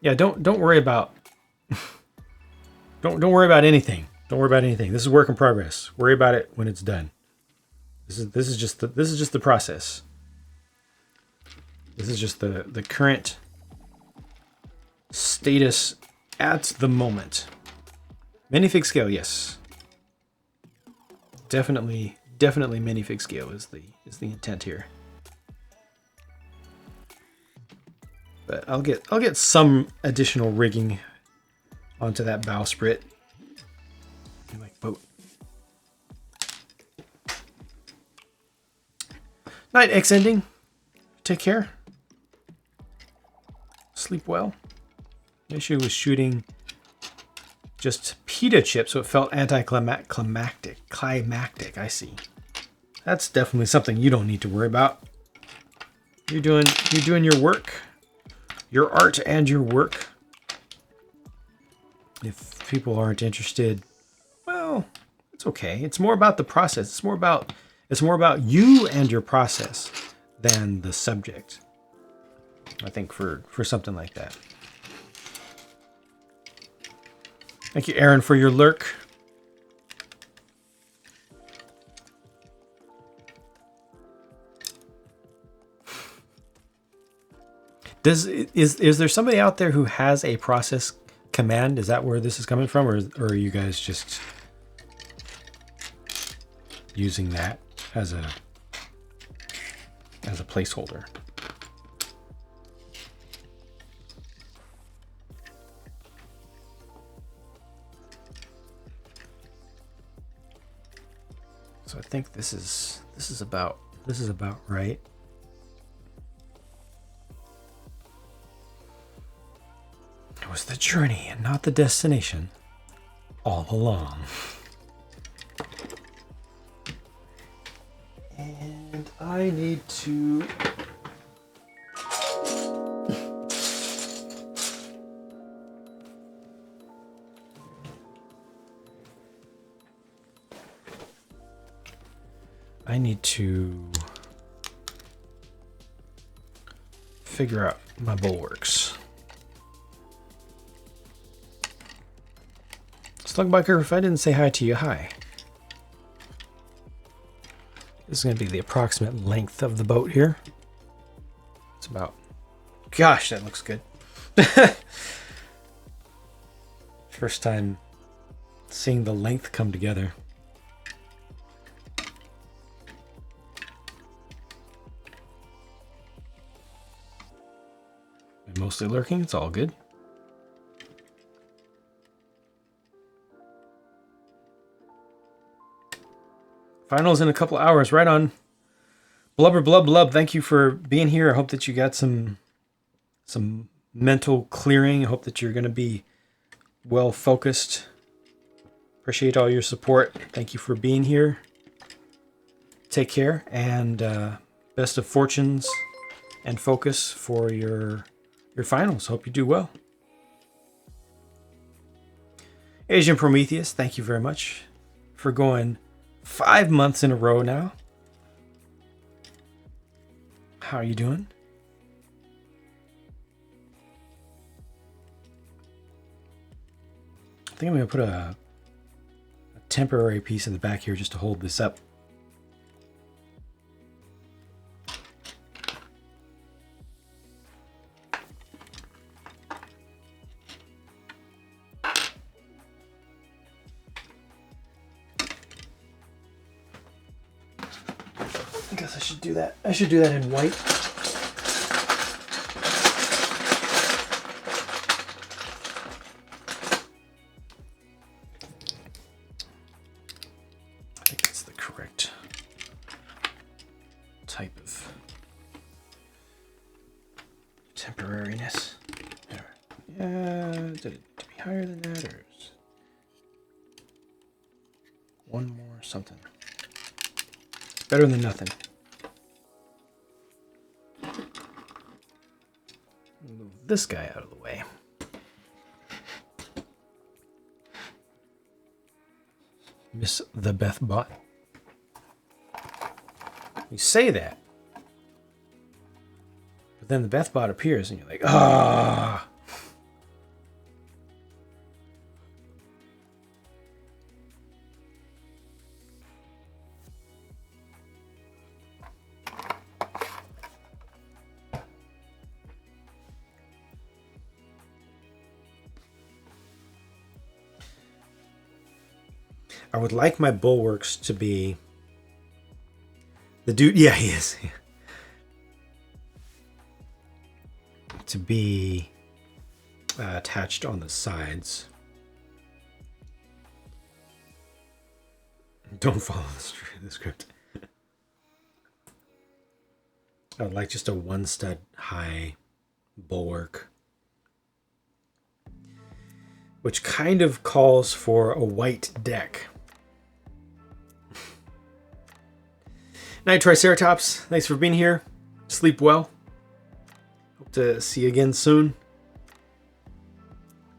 Yeah, don't worry about don't worry about anything. Don't worry about anything. This is work in progress. Worry about it when it's done. This is just the process. This is just the current status at the moment. Minifig scale, yes. Definitely minifig scale is the intent here. But I'll get some additional rigging onto that bowsprit. Like boat. Night X ending. Take care. Sleep well. The issue was shooting just pita chip, so it felt anticlimactic. Climactic, I see. That's definitely something you don't need to worry about. You're doing your work, your art and your work. If people aren't interested, well, it's okay. It's more about the process. It's more about you and your process than the subject. I think for something like that. Thank you, Aaron, for your lurk. Is there somebody out there who has a process command? Is that where this is coming from, or are you guys just using that as a placeholder? So I think this is about right. It was the journey and not the destination all along. And I need to figure out my bulwarks. Slugbiker, if I didn't say hi to you, hi. This is going to be the approximate length of the boat here. It's about... Gosh, that looks good. First time seeing the length come together. I'm mostly lurking, it's all good. Finals in a couple hours, right on. Blubber blub blub, thank you for being here. I hope that you got some mental clearing. I hope that you're going to be well focused. Appreciate all your support. Thank you for being here. Take care, and best of fortunes and focus for your finals. Hope you do well. Asian Prometheus, thank you very much for going 5 months in a row now. How are you doing? I think I'm going to put a temporary piece in the back here just to hold this up. I guess I should do that. I should do that in white. I think that's the correct type of temporariness. Yeah, did it to be higher than that, or is one more something? Better than nothing. Move this guy out of the way. Miss the Beth bot. You say that, but then the Beth bot appears and you're like, ah. I would like my bulwarks to be the dude. Yeah, he is. To be attached on the sides. Don't follow the script. I would like just a one stud high bulwark, which kind of calls for a white deck. Night Triceratops, thanks for being here. Sleep well. Hope to see you again soon.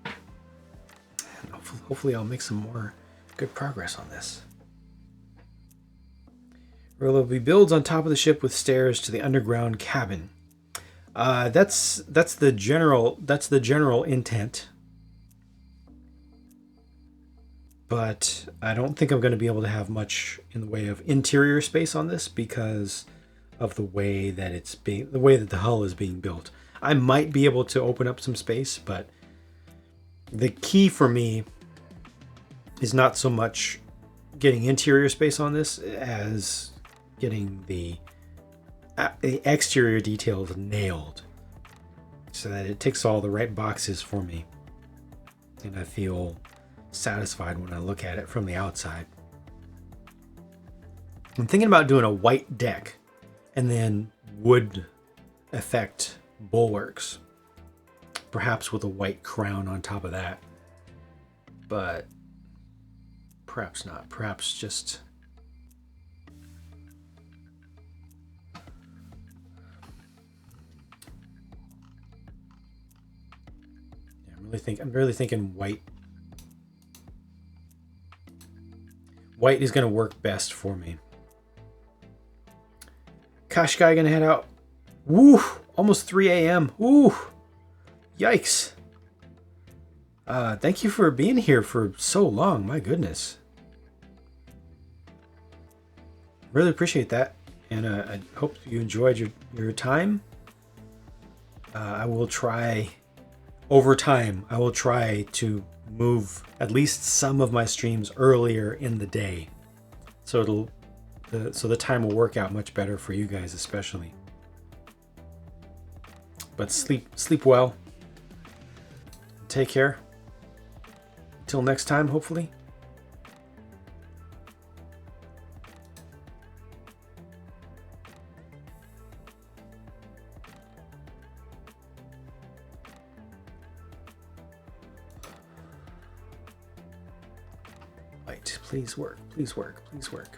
And hopefully I'll make some more good progress on this. There will be builds on top of the ship with stairs to the underground cabin. That's the general intent. But I don't think I'm going to be able to have much in the way of interior space on this because of the way that the hull is being built. I might be able to open up some space, but the key for me is not so much getting interior space on this as getting the exterior details nailed so that it ticks all the right boxes for me and I feel satisfied when I look at it from the outside. I'm thinking about doing a white deck and then wood effect bulwarks, perhaps with a white crown on top of that, but perhaps not. Perhaps just I'm really thinking white. White is going to work best for me. Kashkai going to head out. Woo! Almost 3 a.m. Woo! Yikes. Thank you for being here for so long. My goodness. Really appreciate that. And I hope you enjoyed your time. I will try... Over time, I will try to move at least some of my streams earlier in the day, so the time will work out much better for you guys, especially. But sleep well. Take care. Until next time, hopefully. Please work, please work, please work.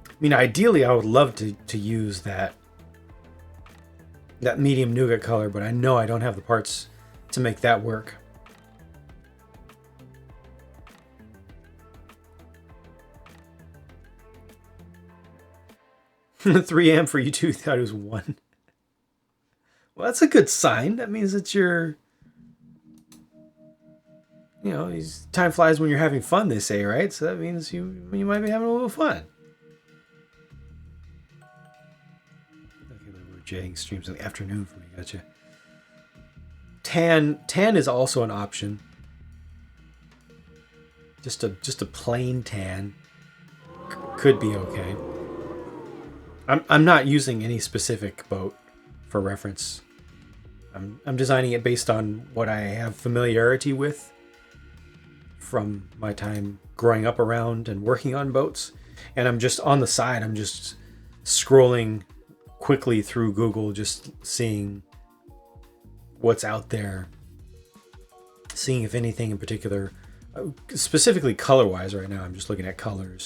I mean, ideally, I would love to use that medium nougat color, but I know I don't have the parts to make that work. $3 a.m. for you too. Thought it was 1. Well, that's a good sign. That means that you're... You know, time flies when you're having fun, they say, right? So that means you might be having a little fun. Okay, we're jaying streams in the afternoon for me. Gotcha. Tan is also an option. Just a plain tan could be okay. I'm not using any specific boat for reference. I'm designing it based on what I have familiarity with from my time growing up around and working on boats. And I'm just on the side, I'm just scrolling quickly through Google, just seeing what's out there, seeing if anything in particular, specifically color-wise right now, I'm just looking at color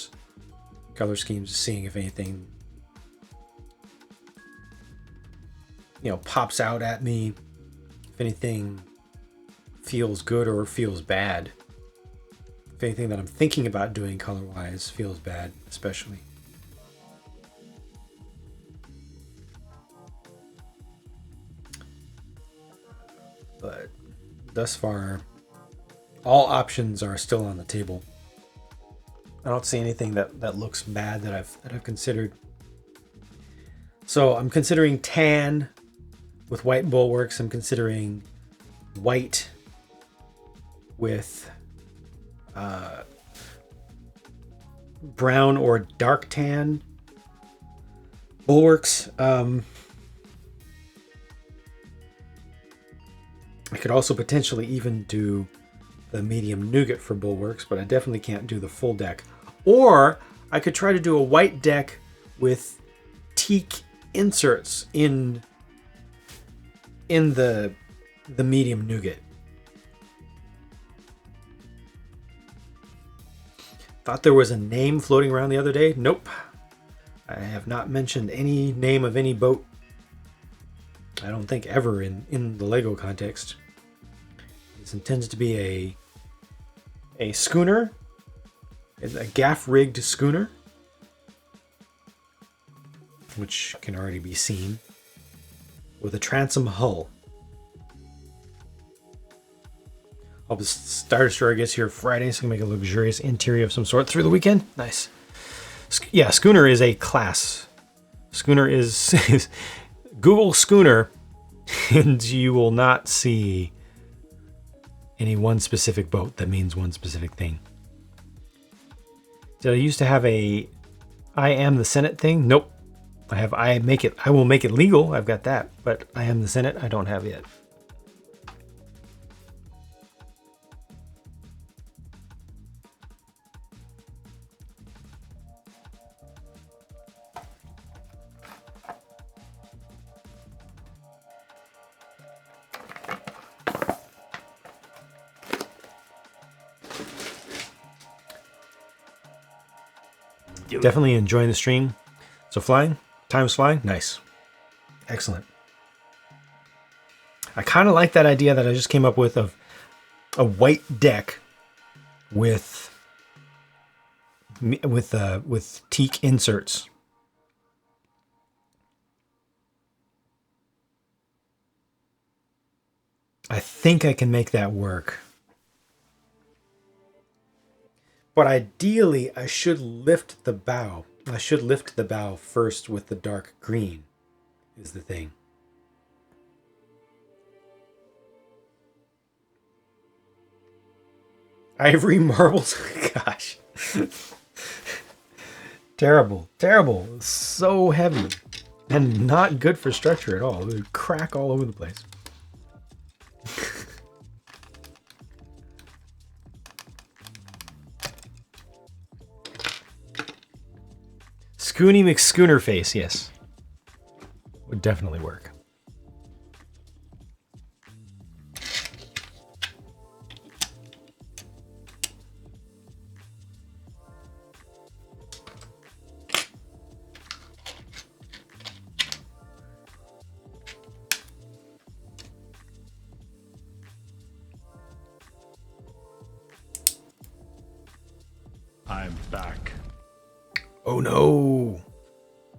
schemes, seeing if anything, you know, pops out at me, if anything feels good or feels bad. If anything that I'm thinking about doing color-wise feels bad, especially. But thus far, all options are still on the table. I don't see anything that looks bad that I've considered. So I'm considering tan with white bulwarks. I'm considering white with brown or dark tan bulwarks. I could also potentially even do the medium nougat for bulwarks, but I definitely can't do the full deck. Or I could try to do a white deck with teak inserts in the medium nougat. Thought there was a name floating around the other day. Nope. I have not mentioned any name of any boat. I don't think ever in the Lego context. This intends to be a schooner. It's a gaff-rigged schooner, which can already be seen, with a transom hull. I'll the Star Destroyer gets here Friday, so I can make a luxurious interior of some sort through the weekend. Nice. Yeah, schooner is a class. Schooner is Google schooner, and you will not see any one specific boat that means one specific thing. Did I used to have a I am the Senate thing? Nope. I will make it legal. I've got that, but I am the Senate I don't have yet. Definitely enjoying the stream. So flying? Time's flying? Nice. Excellent. I kind of like that idea that I just came up with of a white deck with teak inserts. I think I can make that work. But ideally, I should lift the bow. I should lift the bow first with the dark green, is the thing. Ivory marbles? Gosh. Terrible. Terrible. So heavy. And not good for structure at all. It would crack all over the place. Scoony McSchooner face, yes. Would definitely work. I'm back. Oh no!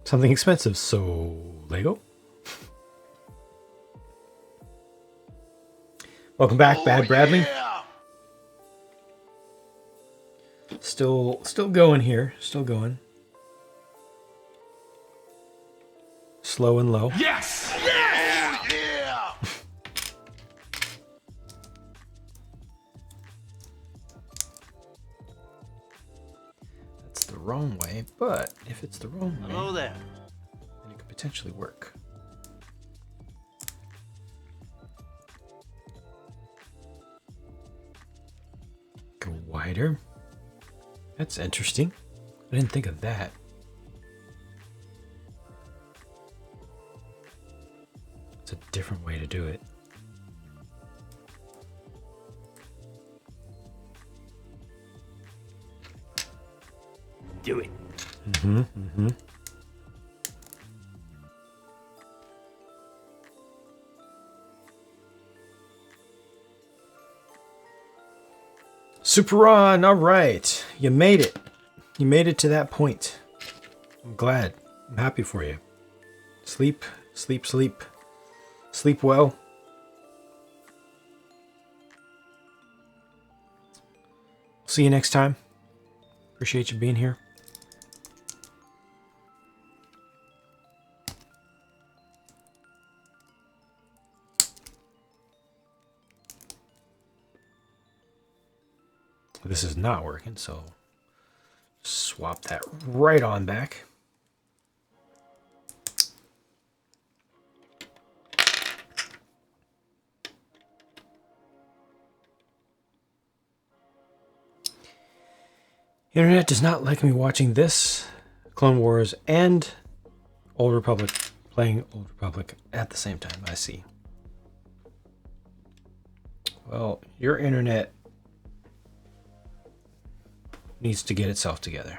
Something expensive, so Lego? Welcome back, Bad Bradley. Yeah! Still going here. Still going. Slow and low. Yes! Yes! Oh, yeah! That's the wrong way, but if it's the wrong way, Hello there. then it could potentially work. Go wider. That's interesting. I didn't think of that. It's a different way to do it. Do it. Super on, all right. You made it. You made it to that point. I'm glad. I'm happy for you. Sleep, sleep, sleep. Sleep well. See you next time. Appreciate you being here. This is not working, so Swap that right on back. Internet does not like me watching this, Clone Wars, and Old Republic, playing Old Republic at the same time. I see. Well, your internet needs to get itself together.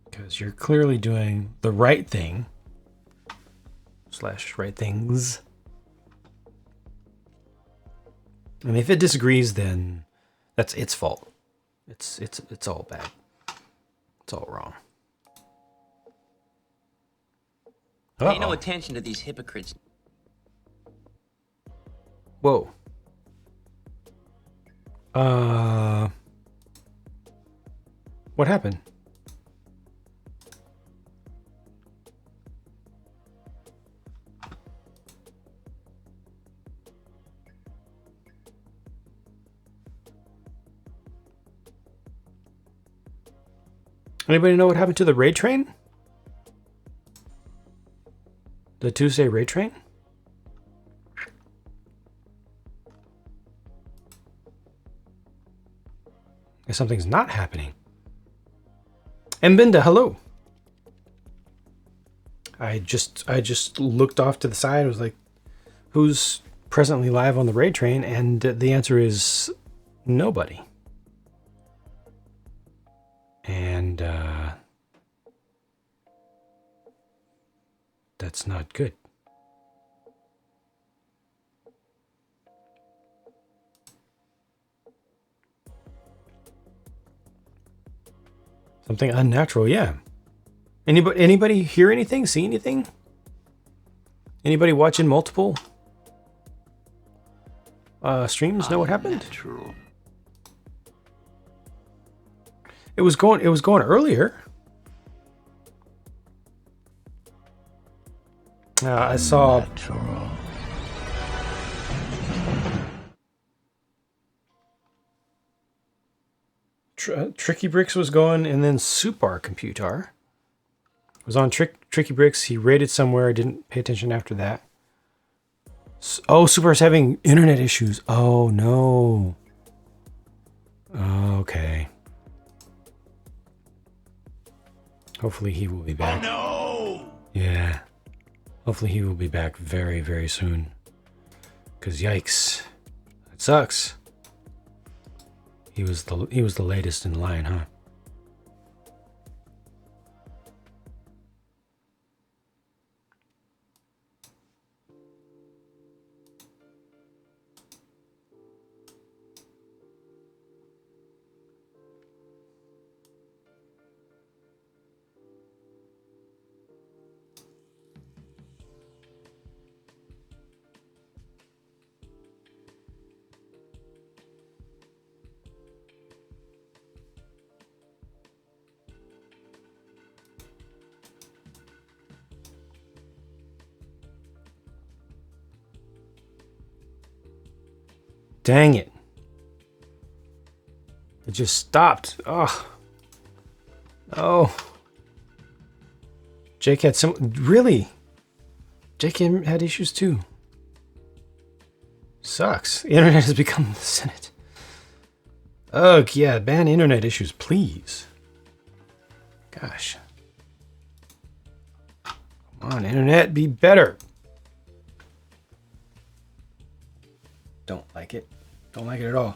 Because you're clearly doing the right thing. / right things. And if it disagrees, then that's its fault. It's all bad. It's all wrong. Pay no attention to these hypocrites. Whoa. What happened? Anybody know what happened to the raid train? The Tuesday raid train? Guess something's not happening. Mbinda, hello. I just looked off to the side. I was like, who's presently live on the raid train? And the answer is nobody. And that's not good. Something unnatural, yeah. Anybody hear anything? See anything? Anybody watching multiple streams know what happened? True. It was going earlier. I saw Tricky Bricks was going, and then Supar Computer was on Tricky Bricks. He raided somewhere. I didn't pay attention after that. Oh, Supar's having internet issues. Oh no. Okay. Hopefully he will be back. Oh no! Yeah. Hopefully he will be back very, very soon. Cause yikes. That sucks. He was the latest in line, huh? Dang it. It just stopped. Oh. Oh. Jake had some... Really? Jake had issues too. Sucks. The internet has become the Senate. Ugh, yeah. Ban internet issues, please. Gosh. Come on, internet, be better. Don't like it. Don't like it at all.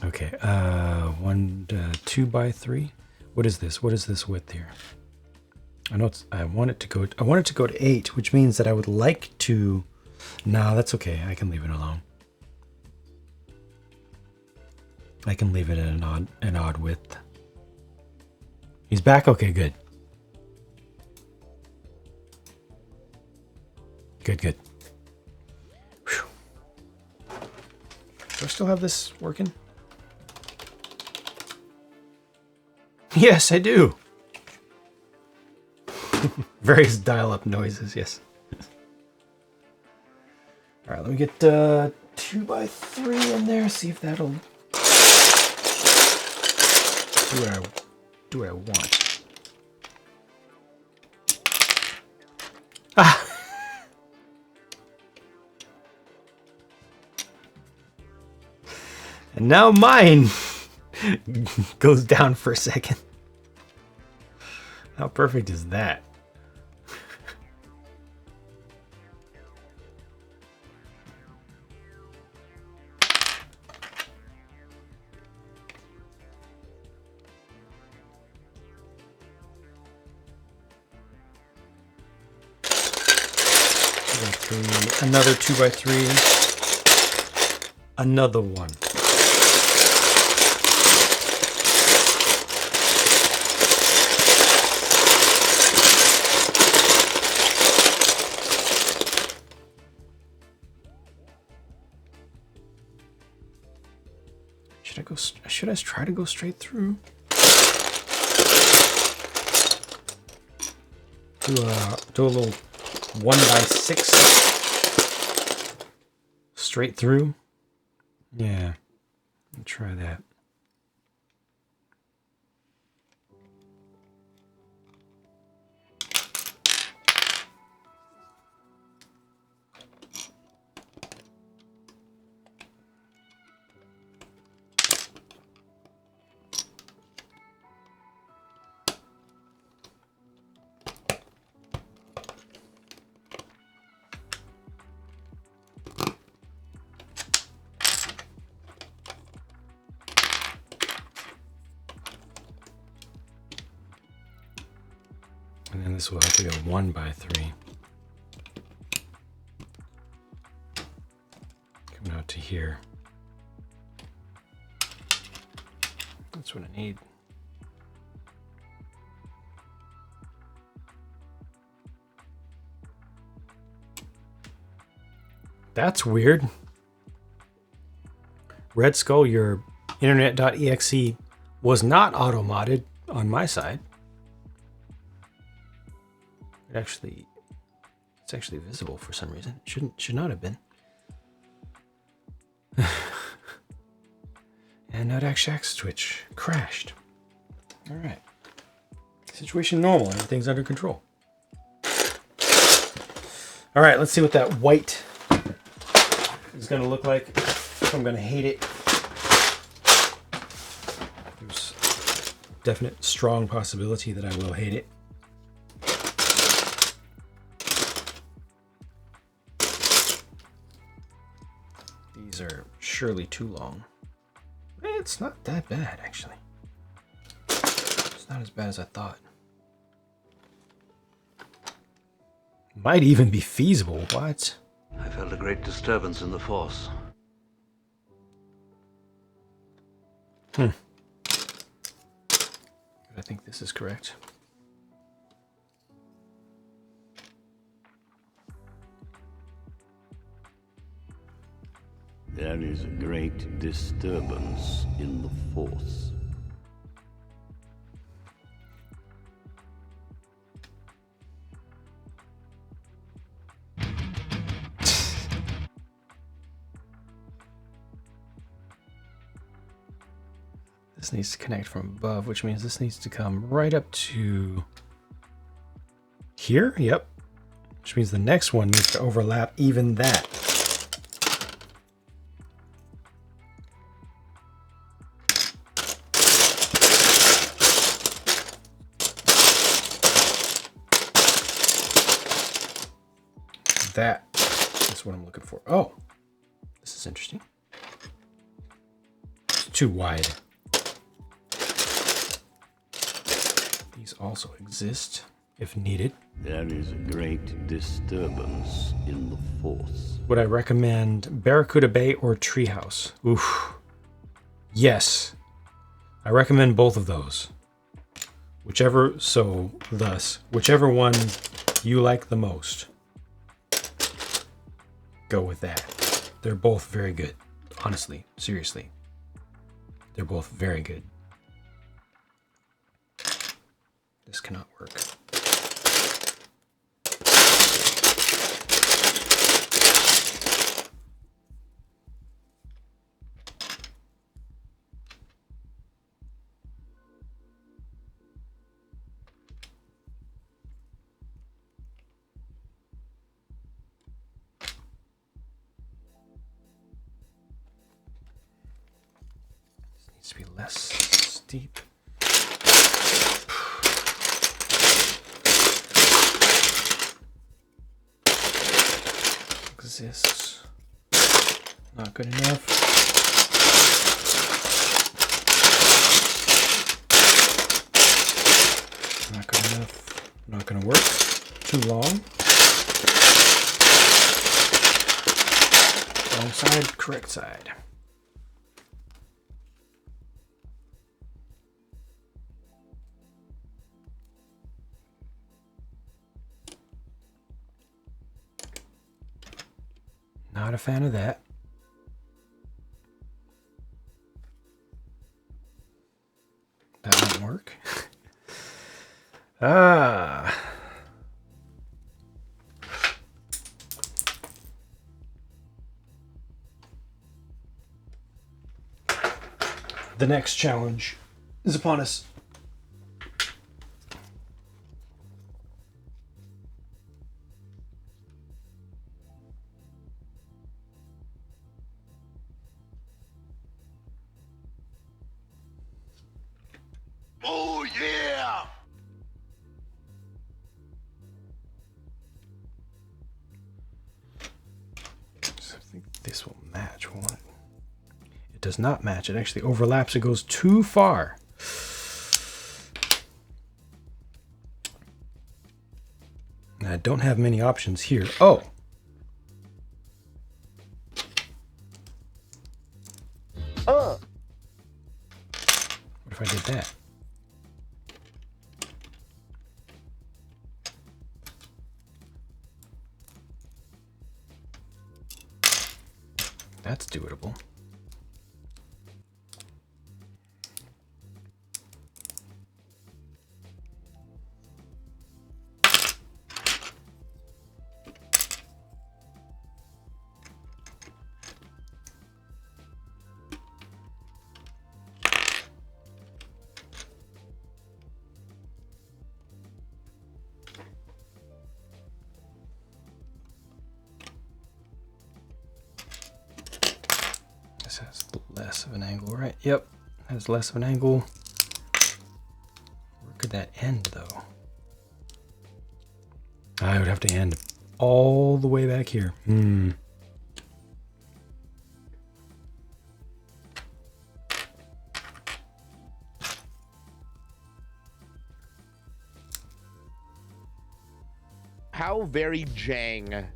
Okay, 2 by 3. What is this? What is this width here? I know it's. I want it to go to 8, which means that I would like to. No, that's okay. I can leave it alone. I can leave it at an odd width. He's back? Okay, good. Good. Whew. Do I still have this working? Yes, I do. Various dial-up noises, yes. All right, let me get 2x3 in there, see if that'll do what I want. Ah! And now mine goes down for a second. How perfect is that? Another 2x3. Another one. Should I try to go straight through? Do a little 1x6 straight through. Yeah, I'll try that. And then this will have to go 1x3. Coming out to here. That's what I need. That's weird. Red Skull, your internet.exe was not auto-modded on my side. It's actually visible for some reason. It should not have been. And Nodak Shack's Twitch crashed. All right. Situation normal. Everything's under control. All right, let's see what that white is going to look like. If I'm going to hate it. There's definite strong possibility that I will hate it. These are surely too long. It's not that bad, actually. It's not as bad as I thought. Might even be feasible. What? I felt a great disturbance in the force. I think this is correct. There is a great disturbance in the force. This needs to connect from above, which means this needs to come right up to here. Yep. Which means the next one needs to overlap even that. That is what I'm looking for. Oh, this is interesting. It's too wide. These also exist if needed. There is a great disturbance in the force. Would I recommend Barracuda Bay or Treehouse? Oof. Yes. I recommend both of those. Whichever one you like the most, go with that. They're both very good. Honestly, seriously. They're both very good. This cannot work. Needs to be less steep. Exists. Not good enough. Not good enough. Not gonna work. Too long. Wrong side, correct side. Not a fan of that. That won't work. Ah. The next challenge is upon us. Oh, yeah! So I think this will match, won't it? It does not match. It actually overlaps. It goes too far. And I don't have many options here. Oh! What if I did that? That's doable. This has less of an angle, right? Yep, has less of an angle. Where could that end, though? I would have to end all the way back here. How very Jang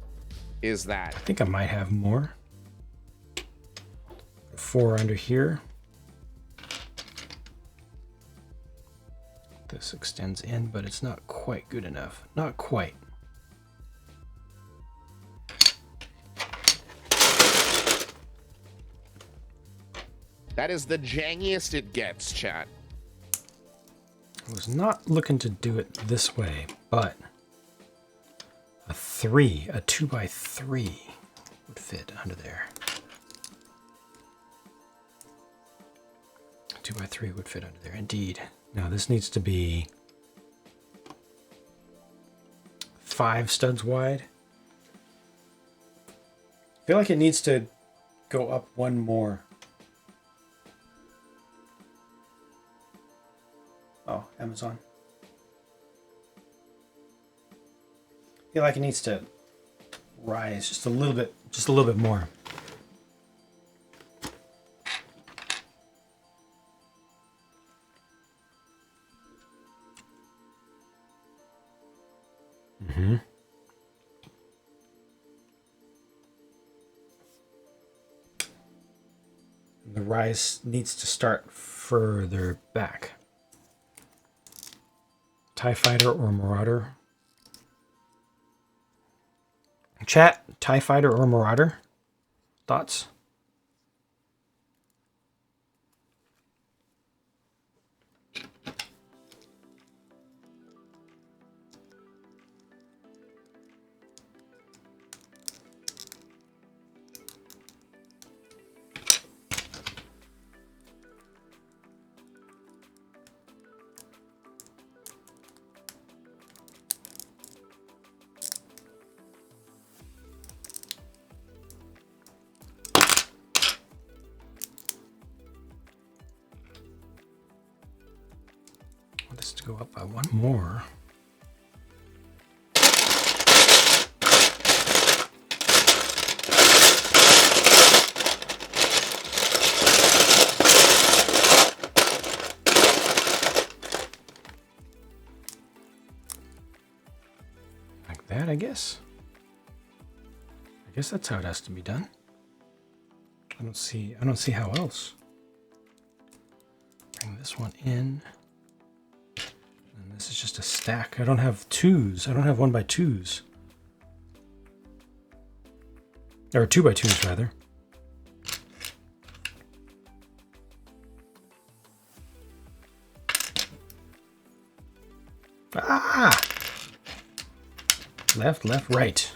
is that? I think I might have more. 4 under here. This extends in, but it's not quite good enough. Not quite. That is the jangiest it gets, chat. I was not looking to do it this way, but a 2x3 would fit under there. 2x3 would fit under there, indeed. Now this needs to be 5 studs wide. I feel like it needs to go up one more. Oh, Amazon. I feel like it needs to rise just a little bit more. The rise needs to start further back. TIE Fighter or Marauder? Chat, TIE Fighter or Marauder? Thoughts? go up by one more. Like that, I guess. I guess that's how it has to be done. I don't see how else. Bring this one in. And this is just a stack. I don't have twos. I don't have 1x2s. Or 2x2s rather. Ah! Left, left, right.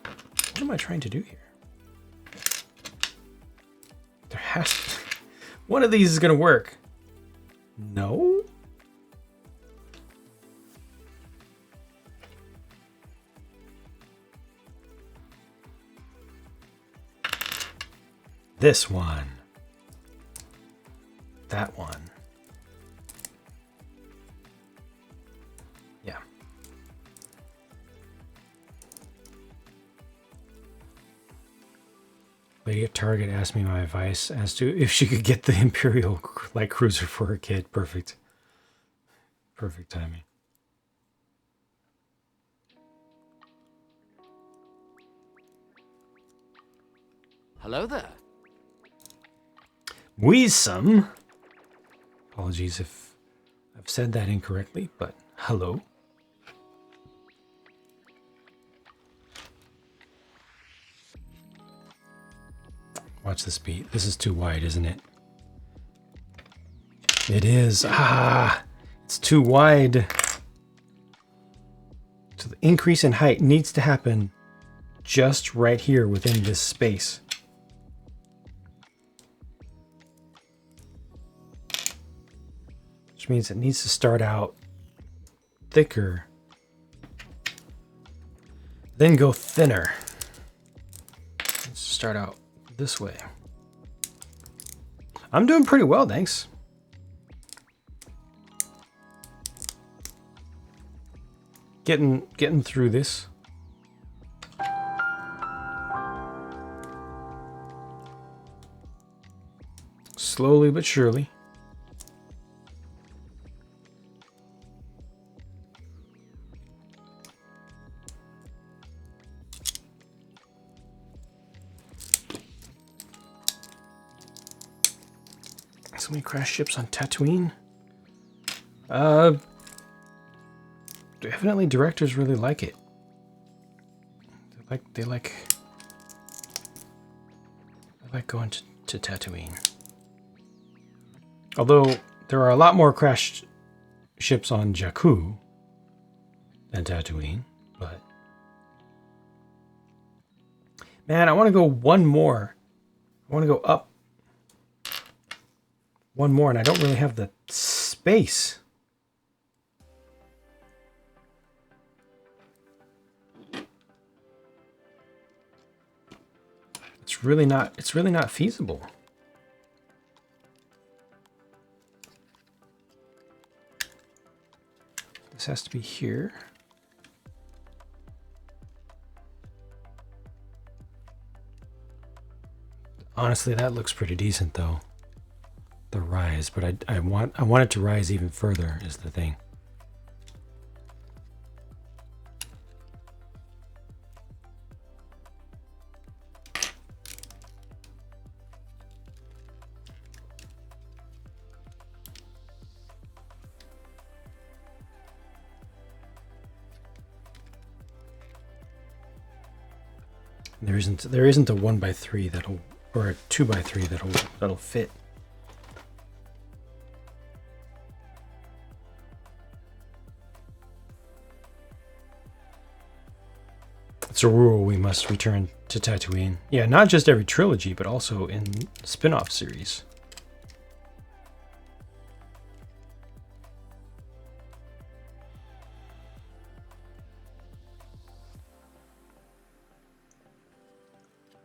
What am I trying to do here? There has to... One of these is going to work. No? This one. That one. Yeah. Lady at Target asked me my advice as to if she could get the Imperial light cruiser for her kid. Perfect. Perfect timing. Hello there. Weesome. Apologies if I've said that incorrectly, but hello. Watch this beat. This is too wide, isn't it? It is. Ah, it's too wide. So the increase in height needs to happen just right here within this space. Which means it needs to start out thicker, then go thinner. Let's start out this way. I'm doing pretty well, thanks. Getting through this. Slowly but surely. So many crash ships on Tatooine. Definitely directors really like it. They like going to Tatooine. Although there are a lot more crashed ships on Jakku than Tatooine, but man, I want to go one more. I want to go up one more, and I don't really have the space. It's really not feasible. This has to be here. Honestly, that looks pretty decent though. The rise, but I want it to rise even further is the thing. There isn't a 1x3 that'll, or a 2x3 that'll fit. It's a rule we must return to Tatooine. Yeah, not just every trilogy, but also in spin-off series.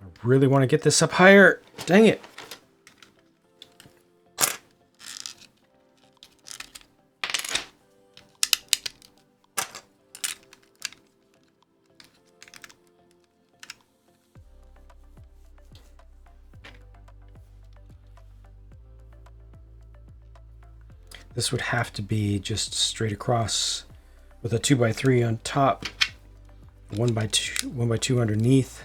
I really want to get this up higher. Dang it. This would have to be just straight across with a 2x3 on top, 1x2 underneath.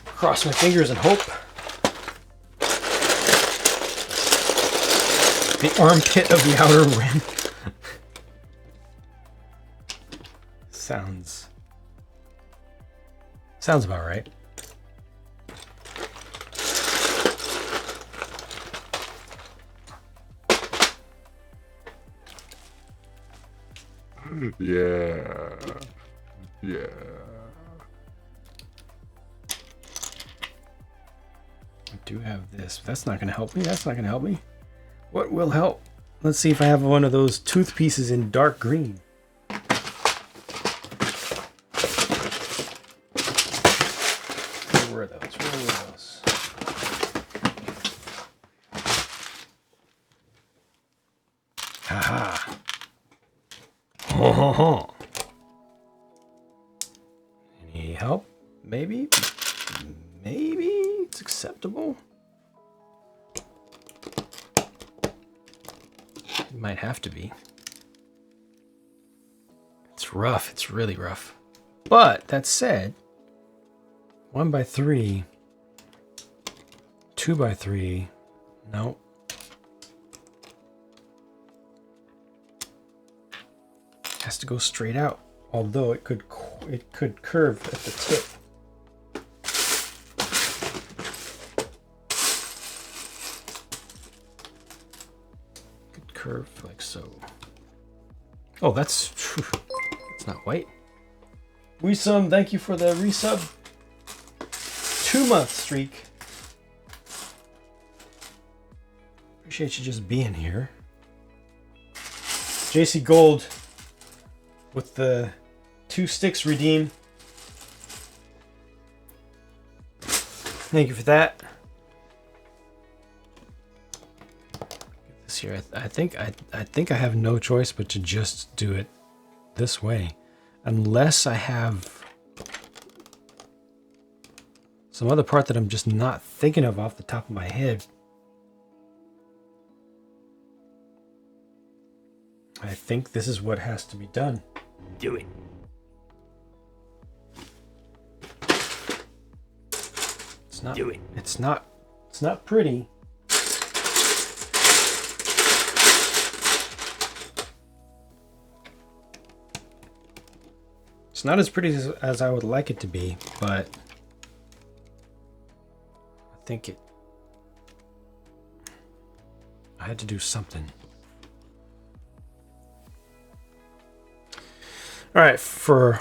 Cross my fingers and hope. The armpit of the outer rim. Sounds about right. Yeah. I do have this. That's not going to help me. That's not going to help me. What will help? Let's see if I have one of those tooth pieces in dark green. Where were those? Where were those? Haha. Ho ho ho. Any help? Maybe? Maybe it's acceptable. It might have to be. It's rough. It's really rough. But that said, 1x3, 2x3, no. Has to go straight out, although it could curve at the tip. Could curve like so. Oh, that's not white. Wisum, thank you for the resub. 2-month streak. Appreciate you just being here. JC Gold with the 2 sticks redeem. Thank you for that. Get this here. I think I have no choice but to just do it this way, unless I have some other part that I'm just not thinking of off the top of my head. I think this is what has to be done. Do it. It's not. Do it. It's not pretty. It's not as pretty as I would like it to be, but I think I had to do something. All right, for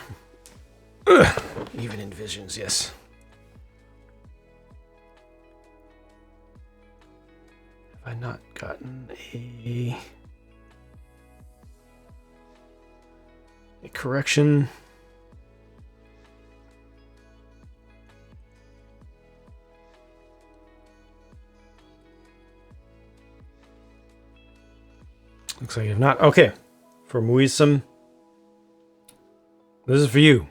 even in visions, yes. Have I not gotten a correction? Looks like you have not. Okay, for Muisum. This is for you.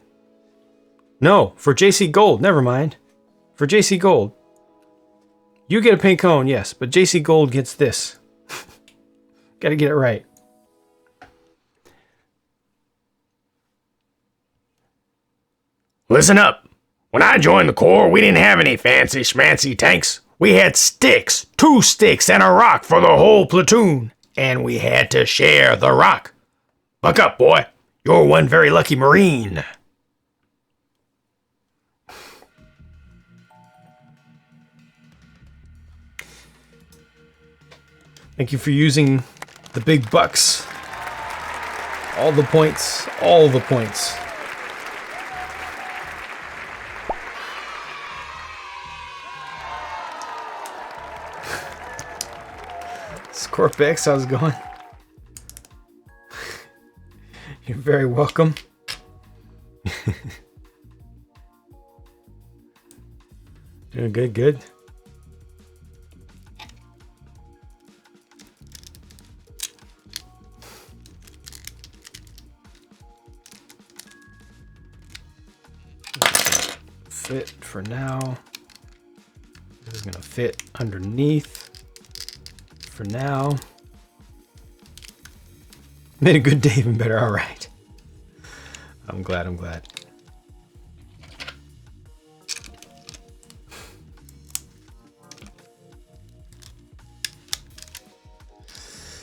No, for JC Gold. Never mind. For JC Gold. You get a pink cone, yes, but JC Gold gets this. Gotta get it right. Listen up. When I joined the Corps, we didn't have any fancy schmancy tanks. We had sticks, 2 sticks, and a rock for the whole platoon. And we had to share the rock. Buck up, boy. You're one very lucky Marine. Thank you for using the big bucks. All the points. All the points. Scorpex, how's it going? You're very welcome. Doing good, good. fit for now. This is gonna fit underneath for now. Made a good day even better. All right. I'm glad.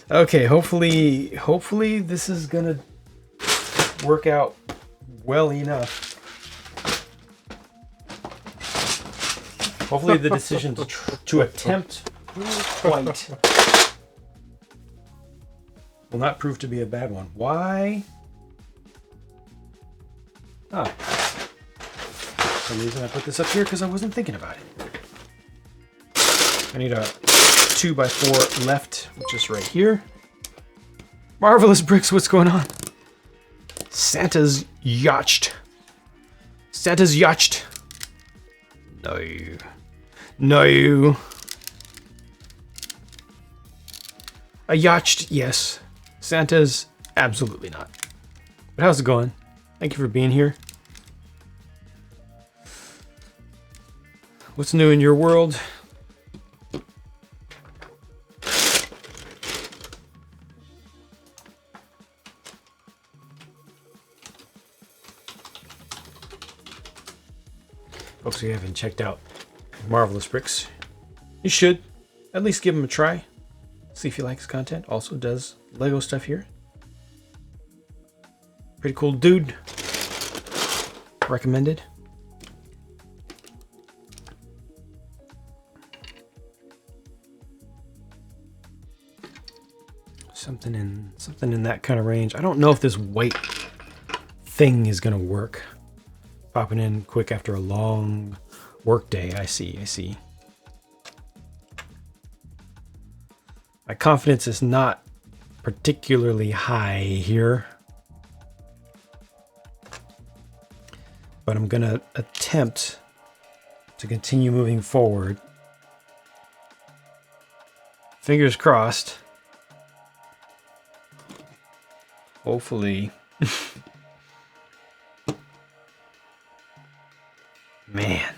Okay, hopefully this is gonna work out well enough. Hopefully the decision to attempt quite will not prove to be a bad one. Why? Ah. For some reason I put this up here because I wasn't thinking about it. I need a 2x4 left, which is right here. Marvelous bricks, what's going on? Santa's yacht. Santa's yacht. No. No. A yacht, yes. Santa's absolutely not. But how's it going? Thank you for being here. What's new in your world? Folks who haven't checked out Marvelous Bricks, you should at least give him a try. See if you like his content. Also does Lego stuff here. Pretty cool dude. Recommended. Something in that kind of range. I don't know if this weight thing is gonna work. Popping in quick after a long work day. I see. My confidence is not particularly high here. But I'm gonna attempt to continue moving forward. Fingers crossed. Hopefully. Man.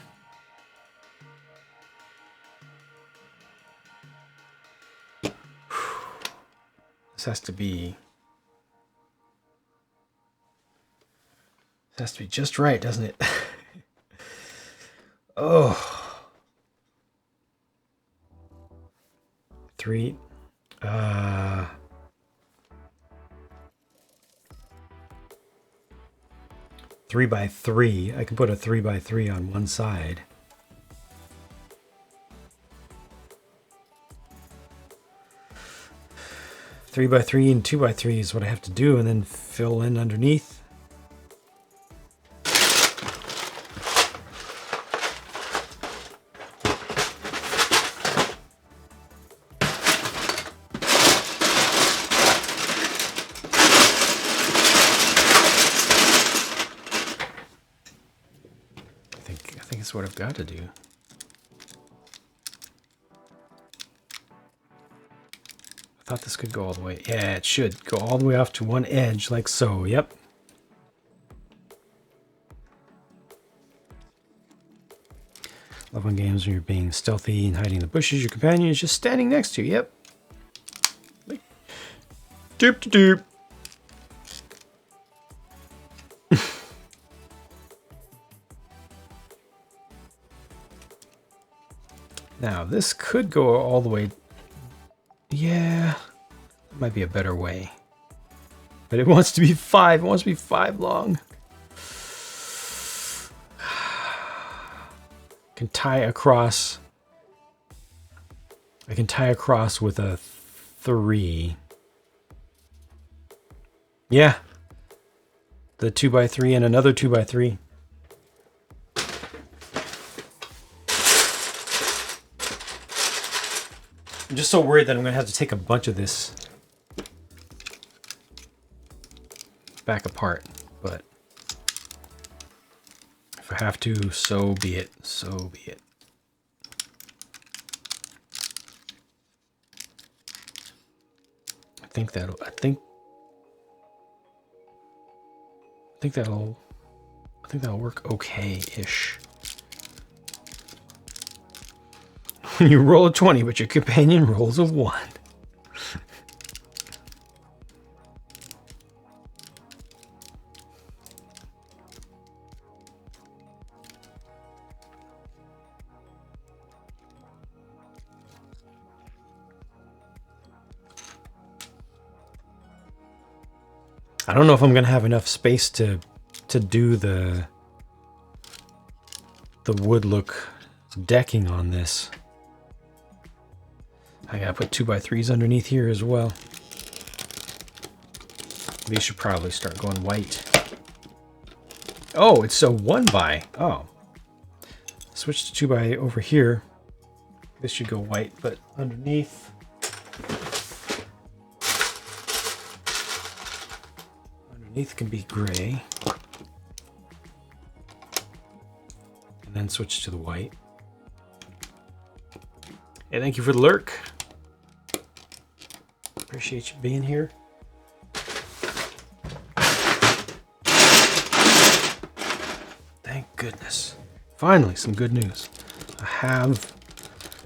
This has to be just right, doesn't it? Oh. 3 3x3. I can put a 3x3 on one side. Three by 3 and 2x3 is what I have to do, and then fill in underneath. I think it's what I've got to do. I thought this could go all the way. Yeah, it should go all the way off to one edge, like so. Yep. Love when games when you're being stealthy and hiding in the bushes. Your companion is just standing next to you. Yep. Like, doop doop. Now, this could go all the way. Yeah, that might be a better way. But it wants to be 5. It wants to be 5 long. I can tie across with a 3. Yeah. The 2x3 and another 2x3. I'm just so worried that I'm going to have to take a bunch of this back apart, but if I have to, so be it. So be it. I think that'll work okay-ish. When you roll a 20, but your companion rolls a 1. I don't know if I'm gonna have enough space to do the wood look decking on this. I gotta put 2x3s underneath here as well. These should probably start going white. Oh, it's a 1x. Oh. Switch to 2x over here. This should go white, but underneath. Underneath can be gray. And then switch to the white. Hey, thank you for the lurk. Appreciate you being here. Thank goodness. Finally, some good news. I have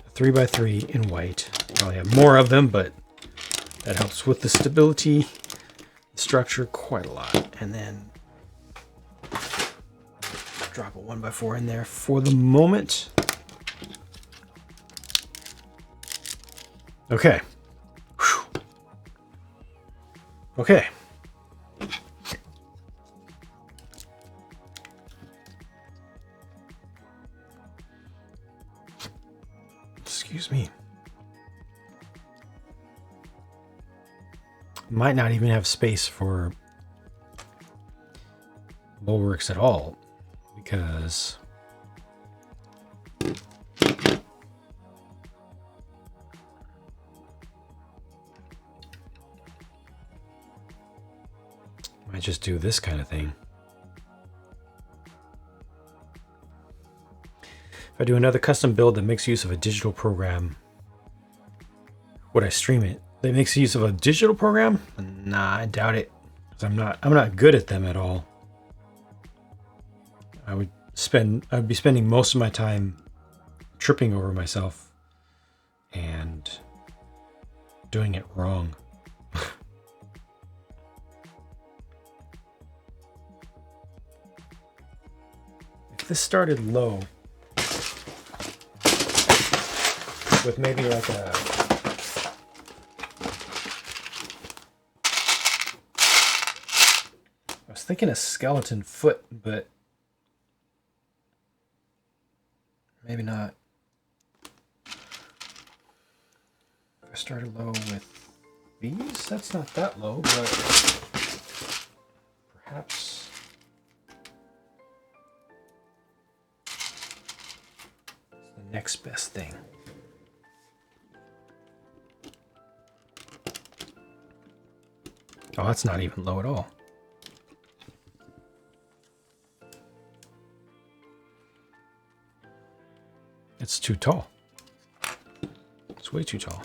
a 3x3 in white. Probably have more of them, but that helps with the stability, the structure quite a lot. And then drop a 1x4 in there for the moment. Okay. Whew. Okay. Excuse me. Might not even have space for bulwarks at all, because might just do this kind of thing. If I do another custom build that makes use of a digital program, would I stream it? That makes use of a digital program? Nah, I doubt it. 'Cause I'm not good at them at all. I'd be spending most of my time tripping over myself and doing it wrong. If this started low, with maybe like a I was thinking a skeleton foot, but maybe not. If I started low with these, that's not that low, but perhaps it's the next best thing. Oh, that's not even low at all. It's too tall. It's way too tall.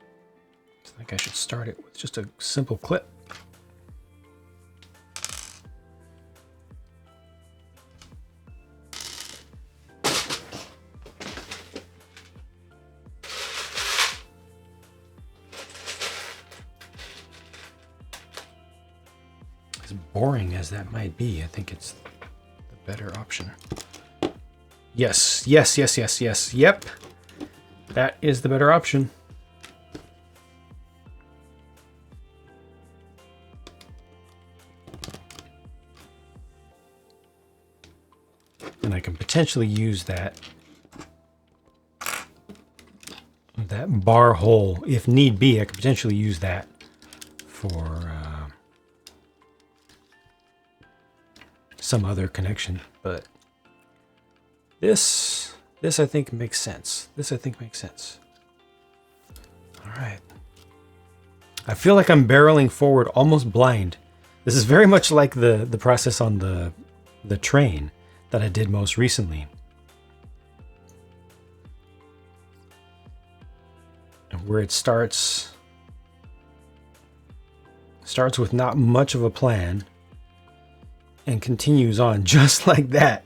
I think I should start it with just a simple clip. As boring as that might be, I think it's the better option. Yes, yes, yes, yes, yes. Yep. That is the better option. And I can potentially use that bar hole, if need be. I could potentially use that for some other connection, but this I think makes sense. This I think makes sense. All right. I feel like I'm barreling forward almost blind. This is very much like the process on the train that I did most recently. Where it starts with not much of a plan and continues on just like that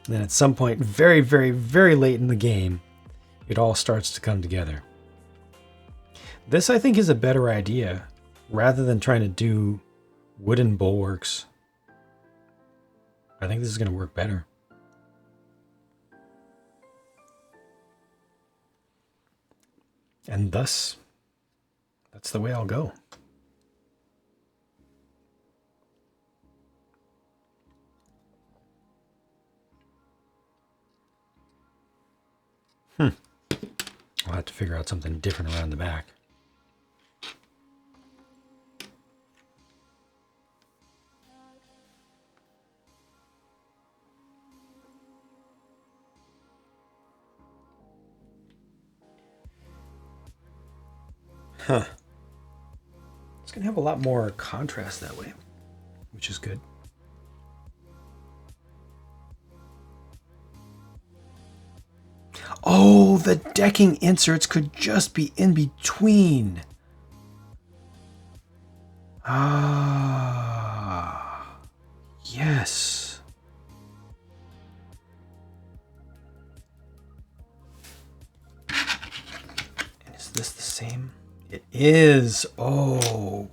And then at some point, very, very, very late in the game, it all starts to come together. This, I think, is a better idea rather than trying to do wooden bulwarks. I think this is going to work better. And thus, that's the way I'll go. I'll have to figure out something different around the back. It's going to have a lot more contrast that way, which is good. Oh, the decking inserts could just be in between. Ah, yes. And is this the same? It is. Oh.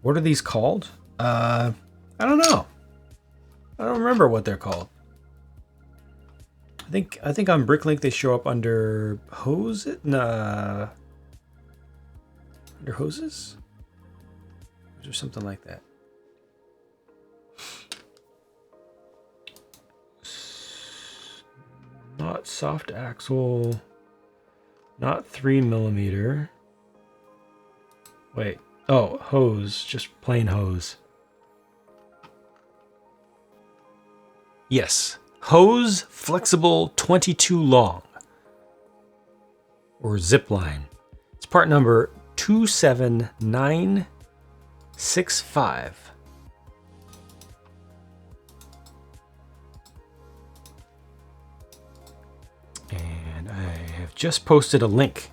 What are these called? I don't know. I don't remember what they're called. I think on Bricklink they show up under hose. Nah. Under hoses? Or something like that. Not soft axle. Not 3mm. Wait. Oh, hose. Just plain hose. Yes. Hose flexible 22 long. Or zip line. It's part number 27965. And I have just posted a link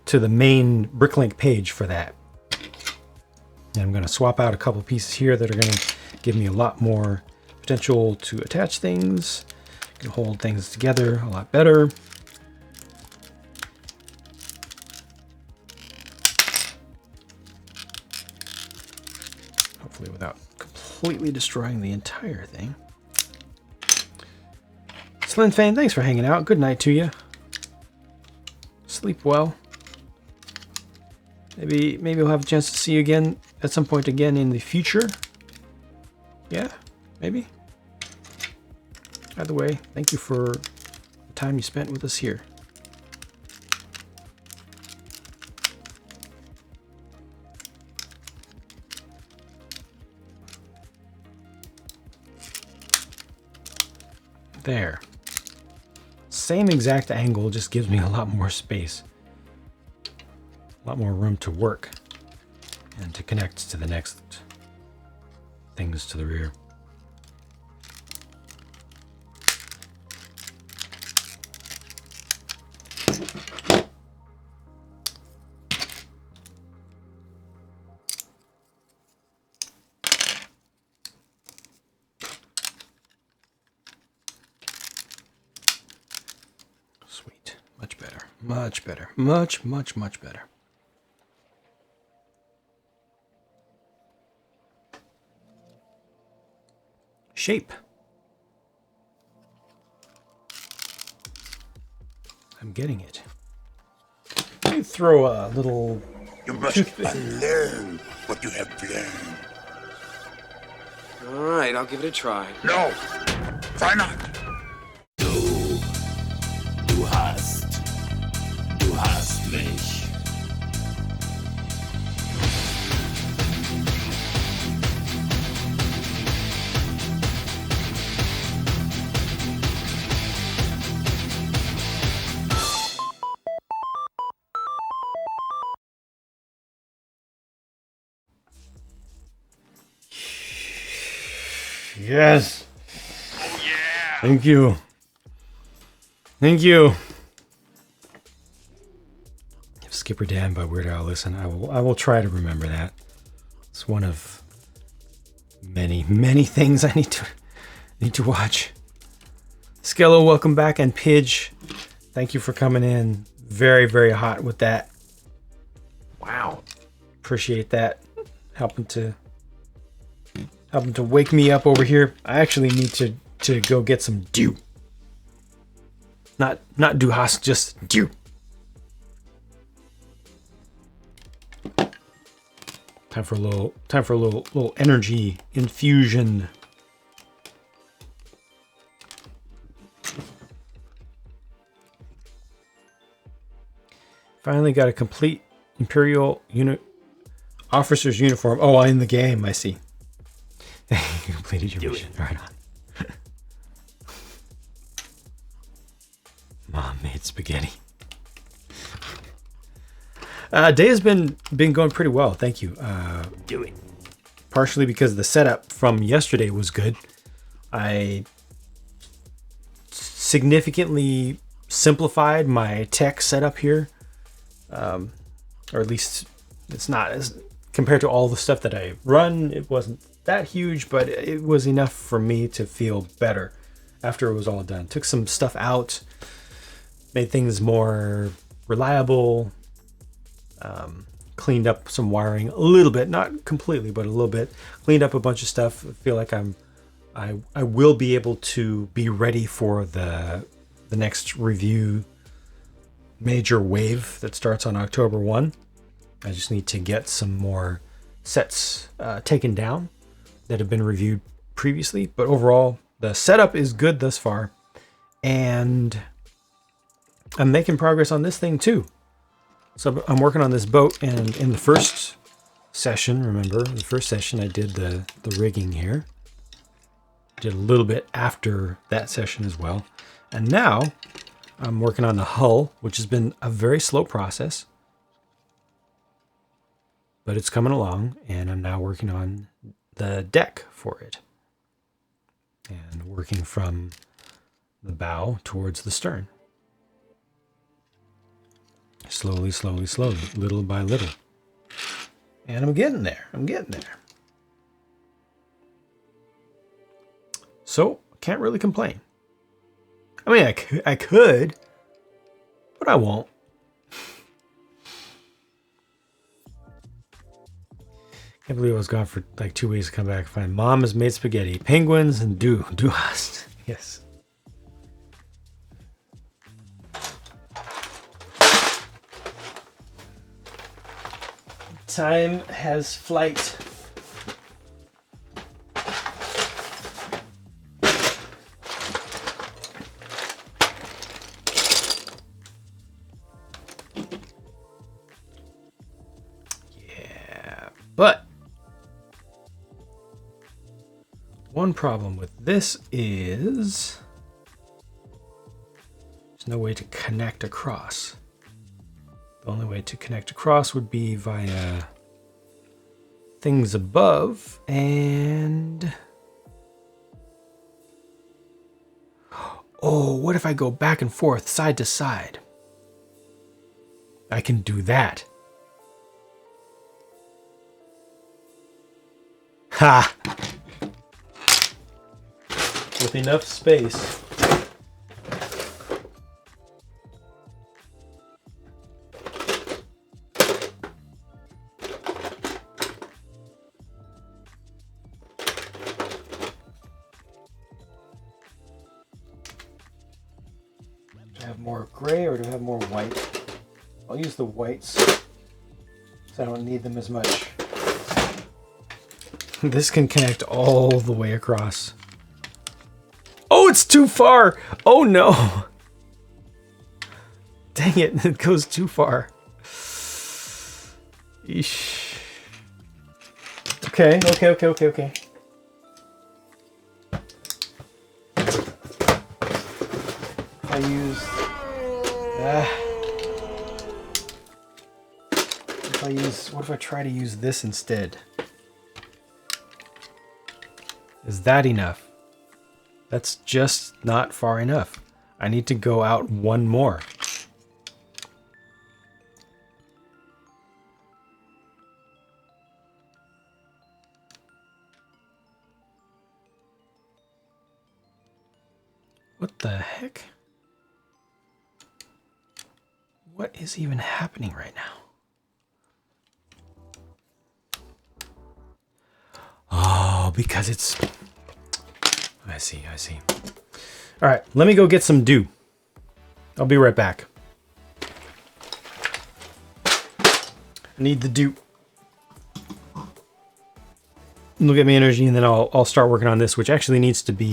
to the main Bricklink page for that. And I'm going to swap out a couple pieces here that are going to give me a lot more potential to attach things. Can hold things together a lot better. Hopefully without completely destroying the entire thing. Slim Fane, thanks for hanging out. Good night to you. Sleep well. Maybe we'll have a chance to see you again at some point again in the future. Yeah, maybe. Either way, thank you for the time you spent with us here. There. Same exact angle, just gives me a lot more space. A lot more room to work and to connect to the next things to the rear. Sweet. Much better. Much better. Much, much, much better. Shape. I'm getting it. Let me throw a little You must unlearn what you have learned. All right, I'll give it a try. No, try not. Du hast mich. Yes. Oh yeah. Thank you. Thank you. Skipper Dan by Weird Al. Listen, I will try to remember that. It's one of many, many things I need to Need to watch. Skello, welcome back, and Pidge, thank you for coming in. Very, very hot with that. Wow. Appreciate that. Helping to wake me up over here. I actually need to go get some dew. Not du hast, just dew. Time for a little energy infusion. Finally got a complete Imperial officer's uniform. Oh, in the game, I see. You completed your mission. Right on. Mom made spaghetti. Day has been going pretty well, thank you. Partially because the setup from yesterday was good. I significantly simplified my tech setup here. Or at least it's not as compared to all the stuff that I run. It wasn't that huge, but it was enough for me to feel better after it was all done. Took some stuff out, made things more reliable, cleaned up some wiring a little bit, not completely, but a little bit. Cleaned up a bunch of stuff. I feel like I will be able to be ready for the next review major wave that starts on October 1. I just need to get some more sets taken down that have been reviewed previously. But overall, the setup is good thus far. And I'm making progress on this thing too. So I'm working on this boat, and in the first session, remember, the first session I did the rigging here. Did a little bit after that session as well. And now I'm working on the hull, which has been a very slow process, but it's coming along, and I'm now working on the deck for it and working from the bow towards the stern. Slowly, slowly, slowly, little by little. And I'm getting there. So, can't really complain. I mean, I could, but I won't. Can't believe I was gone for like 2 weeks to come back and find Mom has made spaghetti, penguins, and du hast. Yes. Time has flight. But one problem with this is there's no way to connect across. The only way to connect across would be via things above, and oh, what if I go back and forth, side to side? I can do that. Ha! With enough space. Do I have more gray or do I have more white? I'll use the whites so I don't need them as much. This can connect all the way across. Oh, it's too far! Oh no! Dang it, it goes too far. Eesh. Okay. I use... What if I try to use this instead? Is that enough? That's just not far enough. I need to go out one more. What the heck? What is even happening right now? Oh, because it's... I see. All right, let me go get some dew. I'll be right back. I need the dew. Look at my energy, and then I'll start working on this, which actually needs to be